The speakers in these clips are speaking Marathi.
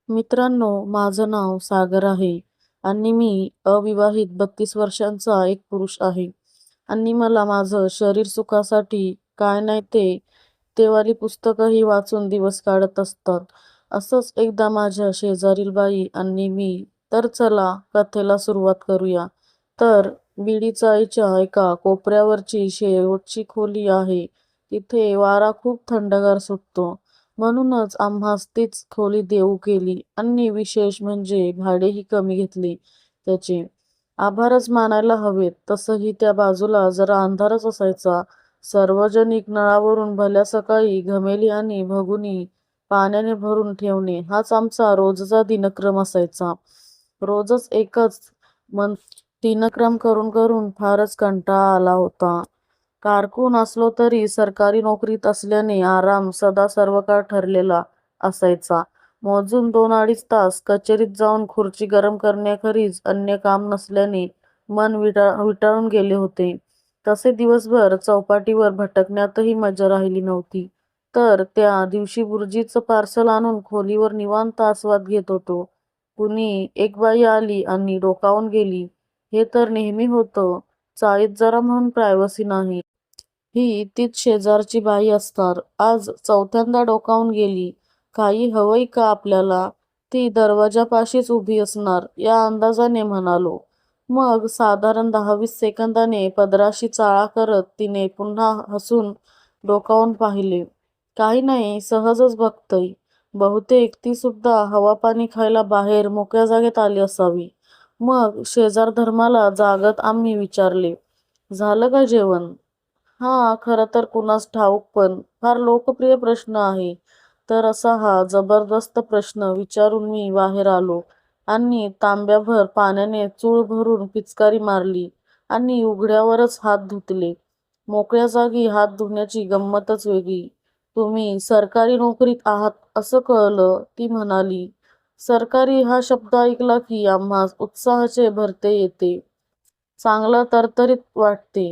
मित्रांनो, माझं नाव सागर आहे आणि मी अविवाहित 32 वर्षांचा एक पुरुष आहे आणि मला माझं शरीर सुखासाठी काय नाही ते वाली पुस्तकंही वाचून दिवस काढत असतात. असंच एकदा माझ्या शेजारील बाई आणि मी, तर चला कथेला सुरुवात करूया. तर बीडी चाळीच्या एका कोपऱ्यावरची शेवटची खोली आहे. तिथे वारा खूप थंडगार सुटतो. म्हणूनच आम्हास तीच खोली देऊ केली आणि विशेष म्हणजे भाडेही कमी घेतले त्याचे. आभारच मानायला हवेत. तसंही त्या बाजूला जरा अंधारच असायचा. सार्वजनिक नळावरून भल्या सकाळी घमेली आणि भगुनी पाण्याने भरून ठेवणे हाच आमचा रोजचा दिनक्रम असायचा. रोजच एकच मन दिनक्रम करून करून फारच कंटाळा आला होता. कारकून असलो तरी सरकारी नोकरीत असल्याने आराम सदा सर्वकाळ ठरलेला असायचा. मोजून 2-2.5 तास कचेरीत जाऊन खुर्ची गरम करण्याखेरीज अन्य काम नसल्याने मन विटाळून गेले होते. तसे दिवसभर चौपाटीवर भटकण्यातही मजा राहिली नव्हती. तर त्या दिवशी बुर्जीचं पार्सल आणून खोलीवर निवांत आस्वाद घेत होतो. कुणी एक बाई आली आणि डोकावून गेली. हे तर नेहमी होतं. चाळीत जरा म्हणून प्रायव्हसी नाही. ही तीच शेजारची बाई असणार. आज चौथ्यांदा डोकावून गेली. काही हवंय का आपल्याला? ती दरवाजापाशीच उभी असणार या अंदाजाने म्हणालो. मग साधारण 10-20 सेकंदाने पदराशी चाळा करत तिने पुन्हा हसून डोकावून पाहिले. काही नाही, सहजच बघतय. बहुतेक ती सुद्धा हवा-पाणी खायला बाहेर मोकळ्या जागेत आली असावी. मग शेजारधर्माला जागत आम्ही विचारले, झालं का जेवण? खरं तर कुणास ठाऊक, पण फार लोकप्रिय प्रश्न आहे. तर असा हा जबरदस्त प्रश्न विचारून मी बाहेर आलो आणि तांब्याभर पाण्याने चूळ भरून पिचकारी मारली आणि उघड्यावरच हात धुतले. मोकळ्या जागी हात धुण्याची गंमतच वेगळी. तुम्ही सरकारी नोकरीत आहात असं कळलं, ती म्हणाली. सरकारी हा शब्द ऐकला की आम्हास उत्साहाचे भरते येते. चांगलं तरतरीत वाटते.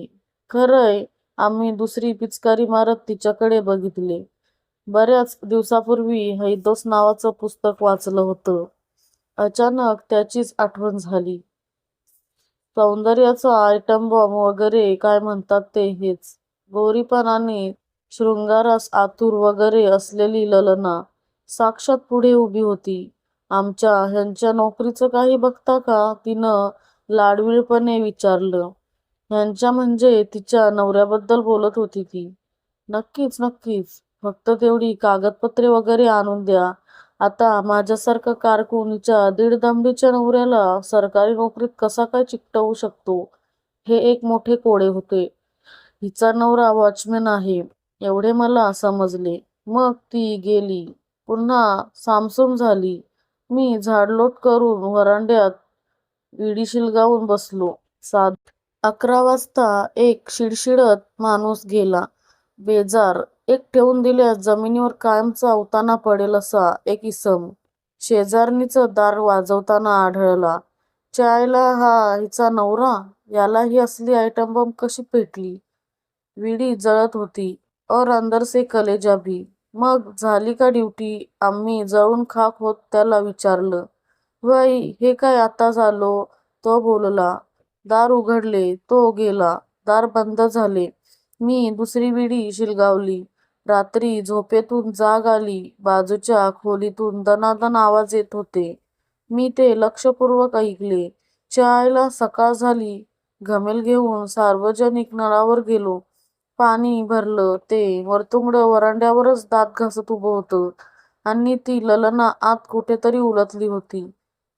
खरंय. आम्ही दुसरी पिचकारी मारत तिच्याकडे बघितले. बऱ्याच दिवसापूर्वी हैदोस नावाचं पुस्तक वाचलं होतं. अचानक त्याचीच आठवण झाली. सौंदर्याचा आयटम बॉम्ब वगैरे काय म्हणतात ते हेच. गोरीपण आणि शृंगारास आतुर वगैरे असलेली ललना साक्षात पुढे उभी होती. आमच्या ह्यांच्या नोकरीचं काही बघता का? तिनं लाडविळपणे विचारलं. ह्यांच्या म्हणजे तिच्या नवऱ्याबद्दल बोलत होती ती. नक्कीच नक्कीच. फक्त तेवढी कागदपत्रे वगैरे आणून द्या. आता माझ्यासारखा कारकुनीच्या दीडदमडीच्या नवऱ्याला सरकारी नोकरीत कसा काय चिकटवू शकतो, हे एक मोठे कोडे होते. हिचा नवरा वॉचमॅन आहे एवढे मला समजले. मग ती गेली. पुन्हा सामसूम झाली. मी झाडलोट करून व्हरांड्यात विडी शिलगावून बसलो. 11 वाजता एक शिडशिडत माणूस गेला. बेजार. एक ठेवून दिल्यास जमिनीवर कायमचा उताना पडेल असा एक इसम शेजारणीचं दार वाजवताना आढळला. चायला हा हिचा नवरा? याला ही असली आयटम बॉम्ब कशी पेटली? विडी जळत होती. और अंदर से कलेजा भी. मग झाली का ड्युटी? आम्ही जळून खाक होत त्याला विचारलं. वय, हे काय आता झालो? तो बोलला. दार उघडले. तो गेला. दार बंद झाले. मी दुसरी विडी शिलगावली. रात्री झोपेतून जाग आली. बाजूच्या खोलीतून दणादण आवाज येत होते. मी ते लक्षपूर्वक ऐकले. चायला सकाळ झाली. घमेल घेऊन सार्वजनिक नळावर गेलो. पाणी भरलं. ते वरतुंगड वरांड्यावरच दात घासत उभं होतं आणि ती ललना आत कुठेतरी उलटली होती.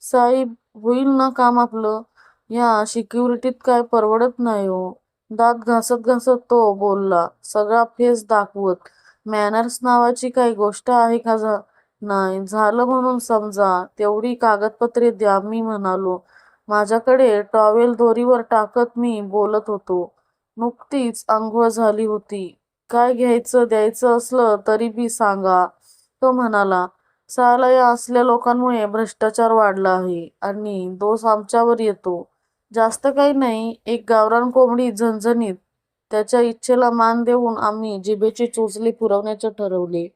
साहेब, होईल ना काम आपलं? ह्या सिक्युरिटीत काय परवडत नाही हो. दात घासत घासत तो बोलला, सगळा फेस दाखवत. मॅनर्स नावाची काही गोष्ट आहे का? नाही. झालं म्हणून समजा. तेवढी कागदपत्रे द्या, मी म्हणालो. माझ्याकडे टॉवेल दोरीवर टाकत मी बोलत होतो. नुकतीच आंघोळ झाली होती. काय घ्यायचं द्यायचं असलं तरी बी सांगा, तो म्हणाला. साला या असल्या लोकांमुळे भ्रष्टाचार वाढला आहे आणि दोष आमच्यावर येतो. जास्त काही नाही, एक गावरान कोंबडी झणझणीत. त्याच्या इच्छेला मान देऊन आम्ही जिभेची चोचली पुरवण्याचे ठरवले.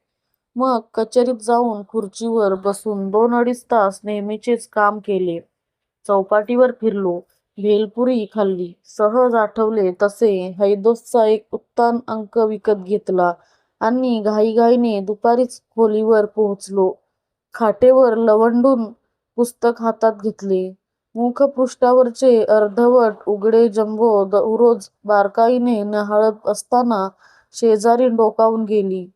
मग कचेरीत जाऊन खुर्चीवर बसून 2-2.5 तास नेहमीचेच काम केले. चौपाटीवर फिरलो, भेलपुरी खाल्ली. सहज आठवले तसे हैदोसचा एक उत्तम अंक विकत घेतला आणि घाईघाईने दुपारीच खोलीवर पोहोचलो. खाटेवर लवंडून पुस्तक हातात घेतले. मुखपृष्ठावरचे अर्धवट उघडे जंबो दररोज बारकाईने न्याहाळत असताना शेजारी डोकावून गेली.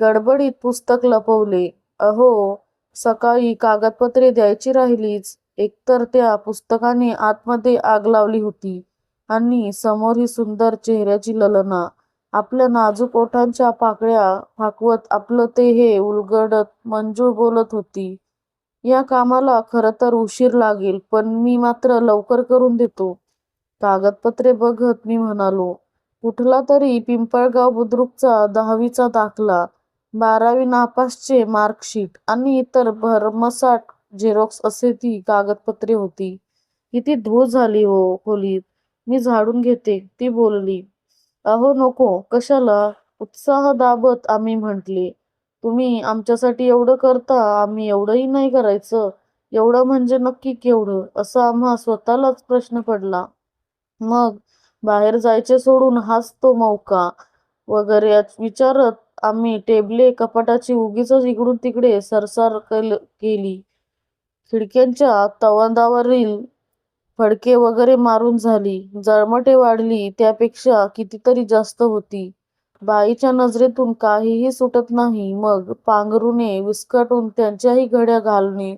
गडबडीत पुस्तक लपवले. अहो, सकाळी कागदपत्रे द्यायची राहिलीच. एकतर त्या पुस्तकाने आतमध्ये आग लावली होती आणि समोर ही सुंदर चेहऱ्याची ललना आपल्या नाजूक ओठांच्या पाकळ्या फाकवत आपलं ते हे उलगडत मंजूळ बोलत होती. या कामाला खरं तर उशीर लागेल, पण मी मात्र लवकर करून देतो. कागदपत्रे बघत मी म्हणालो, कुठला तरी पिंपळगाव बुद्रुकचा 10वीचा दाखला, 12वी नापासचे मार्कशीट आणि इतर भरमसाठ झेरॉक्स असे ती कागदपत्रे होती. किती धूळ झाली हो खोलीत. मी झाडून घेते, ती बोलली. अहो नको, कशाला? उत्साह दाबत आम्ही म्हटले. तुम्ही आमच्यासाठी एवढं करता, आम्ही एवढंही नाही करायचं. एवढं म्हणजे नक्की केवढं? असा आम्हा स्वतःलाच प्रश्न पडला. मग बाहेर जायचे सोडून हाच तो मौका वगैरे विचारत आम्ही टेबले कपाटाची उगीच इकडून तिकडे सरसार केली. खिडक्यांच्या तवांदावरील फडके वगैरे मारून झाली. जळमटे वाढली त्यापेक्षा कितीतरी जास्त होती. बाईच्या नजरेतून काहीही सुटत नाही. मग पांघरुणे विस्कटून त्यांच्याही घड्या घालणे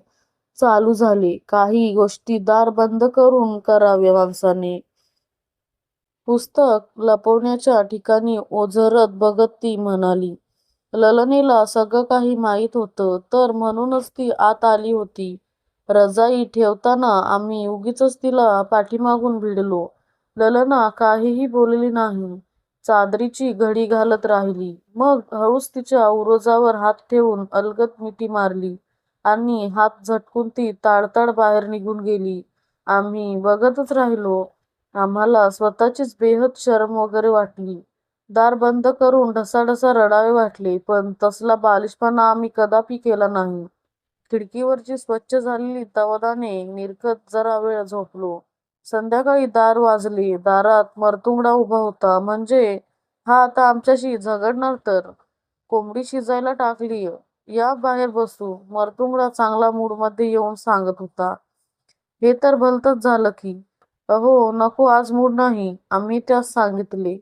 चालू झाले. काही गोष्टी दार बंद करून कराव्या माणसाने. पुस्तक लपवण्याच्या ठिकाणी ओझरत बघत ती म्हणाली, ललनेला सगळं काही माहीत होतं, तर म्हणूनच ती आत आली होती. रजाई ठेवताना आम्ही उगीचच तिला पाठीमागून भिडलो. ललना काहीही बोलली नाही. चादरीची घडी घालत राहिली. मग हळूच तिच्या उरोजावर हात ठेवून अलगद मिठी मारली आणि हात झटकून ती ताडताड बाहेर निघून गेली. आम्ही बघतच राहिलो. आम्हाला स्वतःचीच बेहद शरम वगैरे वाटली. दार बंद करून ढसाढसा रडावे वाटले, पण तसला बालिशपणा आम्ही कदापि केला नाही. खिडकीवरची स्वच्छ झालेली तवादाने निरखत जरा वेळ झोपलो. संध्याकाळी दार वाजले. दारात मरतुंगडा उभा होता. म्हणजे हा आता आमच्याशी झगडणार तर. कोंबडी शिजायला टाकलीय, या बाहेर बसू, मरतुंगडा चांगला मूडमध्ये येऊन सांगत होता. हे तर भलतंच झालं की. अहो नको, आज मूड नाही, आम्ही त्यास सांगितले.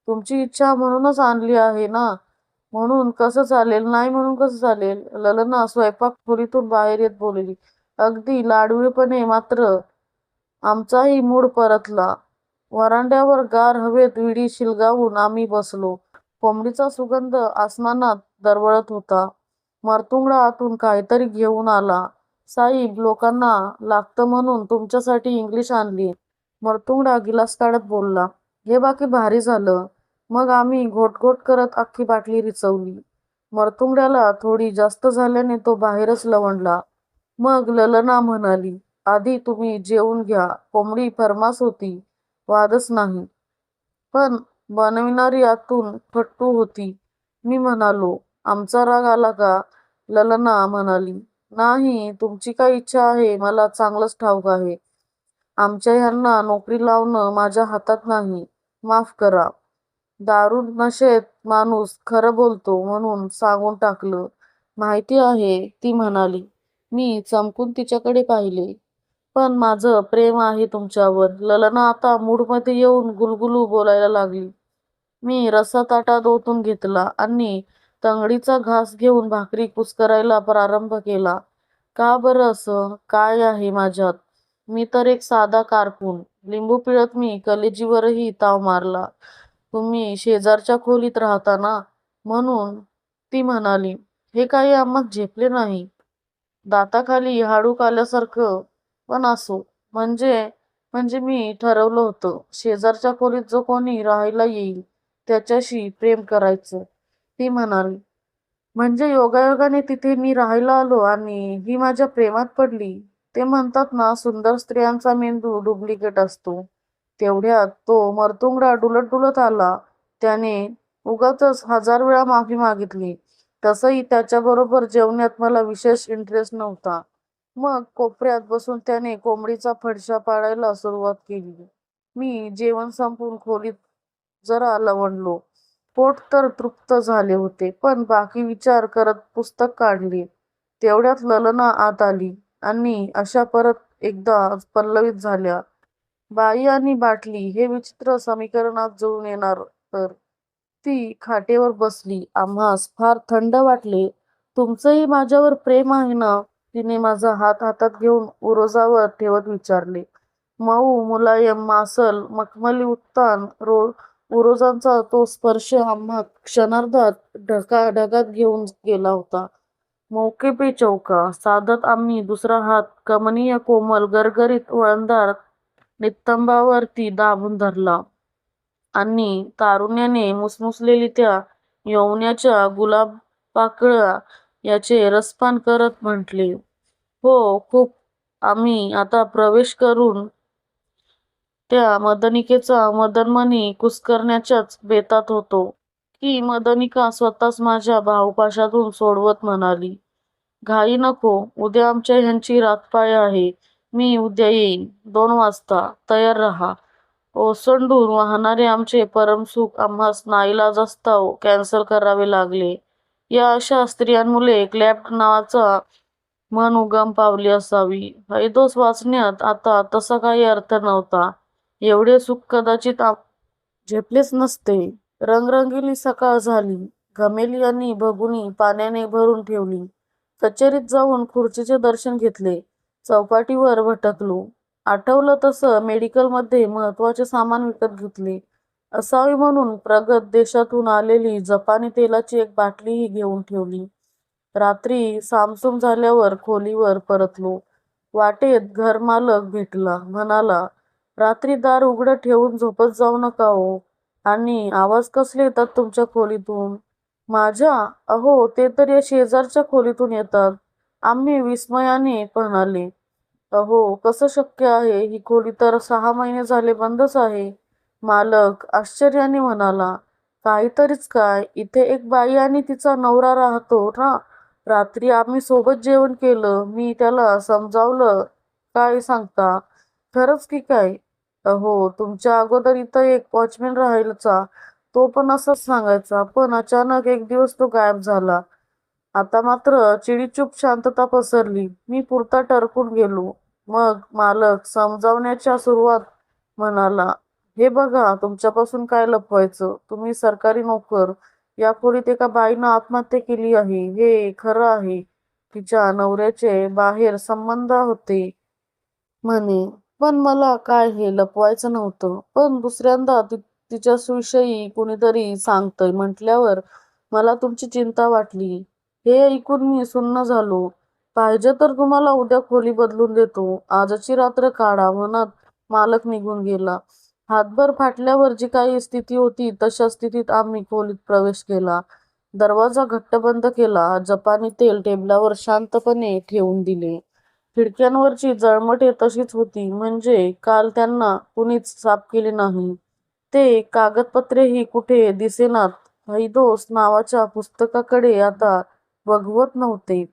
तुमची इच्छा म्हणूनच आणली आहे ना. म्हणून कसं चालेल? नाही म्हणून कसं चालेल? ललना स्वयंपाक खोलीतून बाहेर येत बोलली. अगदी लाडूळपणे. मात्र आमचाही मूड परतला. वरांड्यावर गार हवेत विडी शिलगावून आम्ही बसलो. कोंबडीचा सुगंध आसमनात दरवळत होता. मरतुंगडा आतून काहीतरी घेऊन आला. साईब, लोकांना लागतं म्हणून तुमच्यासाठी इंग्लिश आणली. मरतुंगडा गिलास काढत बोलला. हे बाकी भारी झालं. मग आम्ही घोटघोट करत अख्खी बाटली रिचवली. मरतुंगड्याला थोडी जास्त झाल्याने तो बाहेरच लवंडला. मग ललना म्हणाली, आधी तुम्ही जेवून घ्या. कोंबडी फर्मास होती, वादच नाही. पण बनविणारी आतून फट्टू होती. मी म्हणालो, आमचा राग आला का? ललना म्हणाली, नाही, तुमची काय इच्छा आहे मला चांगलंच ठाऊक आहे. आमच्या ह्यांना नोकरी लावणं माझ्या हातात नाही. माफ करा. दारू नशेत माणूस खरं बोलतो म्हणून सांगून टाकलं. माहिती आहे, ती म्हणाली. मी चमकून तिच्याकडे पाहिले. पण माझं प्रेम आहे तुमच्यावर. ललना आता मूडमध्ये येऊन गुलगुलू बोलायला लागली. मी रस्सा ताटात ओतून घेतला आणि तंगडीचा घास घेऊन भाकरी कुस्करायला प्रारंभ केला. का बरं असं? काय आहे माझ्यात? मी तर एक साधा कारकून. लिंबू पिळत मी कलेजीवरही ताव मारला. तुम्ही शेजारच्या खोलीत राहता ना, म्हणून. ती म्हणाली. हे काही आम्हास झेपले नाही. दाताखाली हाडूक आल्यासारखं. पण असो. म्हणजे म्हणजे मी ठरवलं होतं, शेजारच्या खोलीत जो कोणी राहायला येईल त्याच्याशी प्रेम करायचं. ती म्हणाली. म्हणजे योगायोगाने तिथे मी राहायला आलो आणि ही माझ्या प्रेमात पडली. ते म्हणतात ना, सुंदर स्त्रियांचा मेंदू डुप्लिकेट असतो. तेवढ्यात तो मरतुंगडा डुलत डुलत आला. त्याने उगाचच 1000 वेळा माफी मागितली. तसंही त्याच्याबरोबर जेवण्यात मला विशेष इंटरेस्ट नव्हता. मग कोपऱ्यात बसून त्याने कोंबडीचा फडशा पाडायला सुरुवात केली. मी जेवण संपवून खोलीत जरा लवंडलो. पोट तर तृप्त झाले होते, पण बाकी विचार करत पुस्तक काढले. तेवढ्यात ललना आत आली आणि अशा परत एकदा पल्लवित झाल्या. बाई आणि बाटली हे विचित्र समीकरणात जुळून येणार तर. ती खाटेवर बसली. आम्हास फार थंड वाटले. तुमचंही माझ्यावर प्रेम आहे ना? तिने माझा हात हातात घेऊन उरोजावर ठेवत विचारले. मऊ मुलायम मासल मखमली उत्तान उरोजांचा तो स्पर्श आम्हा क्षणार्धात ढगात घेऊन गेला होता. मौके पे चौका साधत आम्ही दुसरा हात कमनीय कोमल गरगरीत वळणदार नितंबावरती दाबून धरला आणि तारुण्याने मुसमुसलेली त्या यौवनाच्या गुलाबपाकळ्या याचे रसपान करत म्हटले, हो खूप. आम्ही आता प्रवेश करून त्या मदनिकेचा मदनमणी कुस्करण्याच्याच बेतात होतो की मदनिका स्वतःच माझ्या भावपाशातून सोडवत म्हणाली, घाई नको, उद्या आमच्या ह्यांची रातपाळी आहे. मी उद्या येईन 2 वाजता, तयार राहा. ओसंडून वाहणारे आमचे परमसुख आम्हास नाईलाजास्तव कॅन्सल करावे लागले. या अशा स्त्रियांमुळे क्लॅप्ट नावाचा मन उगम पावली असावी. हैदोस वाचण्यात आता तसा काही अर्थ नव्हता. एवढे सुख कदाचित झेपलेच नसते. रंगरंगीली सकाळ झाली. घमेली आणि भगुनी पाण्याने भरून ठेवली. कचेरीत जाऊन खुर्चीचे दर्शन घेतले. चौपाटीवर भटकलो. आठवलं तसं मेडिकलमध्ये महत्वाचे सामान विकत घेतले. असावी म्हणून प्रगत देशातून आलेली जपानी तेलाची एक बाटलीही घेऊन ठेवली. रात्री सामसूम झाल्यावर खोलीवर परतलो. वाटेत घरमालक भेटला. म्हणाला, रात्री दार उघडं ठेवून झोपत जाऊ नका हो. आणि आवाज कसले येतात तुमच्या खोलीतून? माझ्या? अहो, ते तर या शेजारच्या खोलीतून येतात. आम्ही विस्मयाने म्हणाले. अहो, कसं शक्य आहे? ही खोली तर 6 महिने झाले बंदच आहे. मालक आश्चर्याने म्हणाला, काहीतरीच काय, इथे एक बाई आणि तिचा नवरा राहतो ना. रात्री आम्ही सोबत जेवण केलं. मी त्याला समजावलं. काय सांगता? खरंच की काय? अहो, तुमच्या अगोदर इथं एक वॉचमॅन राहायचा. तो पण असंच सांगायचा, पण अचानक एक दिवस तो गायब झाला. आता मात्र चिडीचूप शांतता पसरली. मी पुरता टरकून गेलो. मग मालक समजावण्याच्या सुरुवात म्हणाला, हे बघा, तुमच्यापासून काय लपवायचं? तुम्ही सरकारी नोकर. या खोलीत एका बाईनं आत्महत्या केली आहे, हे खरं आहे. तिच्या नवऱ्याचे बाहेर संबंध होते म्हणे. पण मला काय हे लपवायचं नव्हतं. पण दुसऱ्यांदा तिच्याविषयी कुणीतरी सांगतंय म्हटल्यावर मला तुमची चिंता वाटली. हे ऐकून मी सुन्न झालो. पाहिजे तर तुम्हाला उद्या खोली बदलून देतो. आजची रात्र काढा, म्हणत मालक निघून गेला. हातभर फाटल्यावर जी काही स्थिती होती तशा स्थितीत आम्ही खोलीत प्रवेश केला. दरवाजा घट्ट बंद केला. जपानी तेल टेबलावर शांतपणे ठेवून दिले. खिडक्यांवरची जळमटे तशीच होती, म्हणजे काल त्यांना कुणीच साफ केले नाही. ते कागदपत्रेही कुठे दिसेनात. हैदोस नावाच्या पुस्तकाकडे आता बघवत नव्हते.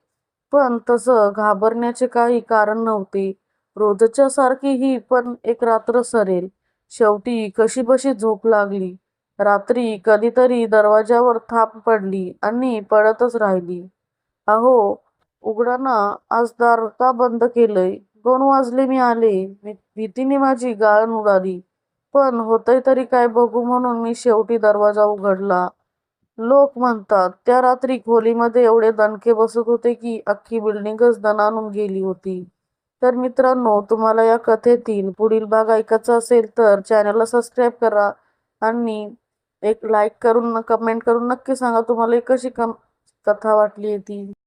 पण तसं घाबरण्याचे काही कारण नव्हते. रोजच्या सारखी ही पण एक रात्र सरेल. शेवटी कशीबशी झोप लागली. रात्री कधीतरी दरवाजावर थाप पडली आणि पडतच राहिली. अहो, उघडा ना, आज दार का बंद केलंय? 2 वाजले मी आले. भीतीने माझी गाळण उडाली. पण होतंय तरी काय बघू म्हणून मी शेवटी दरवाजा उघडला. लोक म्हणतात त्या रात्री खोलीमध्ये एवढे दणके बसत होते की अख्खी बिल्डिंगच दणाणून गेली होती. तर मित्रांनो, तुम्हाला या कथेतील पुढील भाग ऐकायचा असेल तर चॅनलला सबस्क्राईब करा आणि एक लाईक करून कमेंट करून नक्की सांगा तुम्हाला कशी कथा वाटली ती.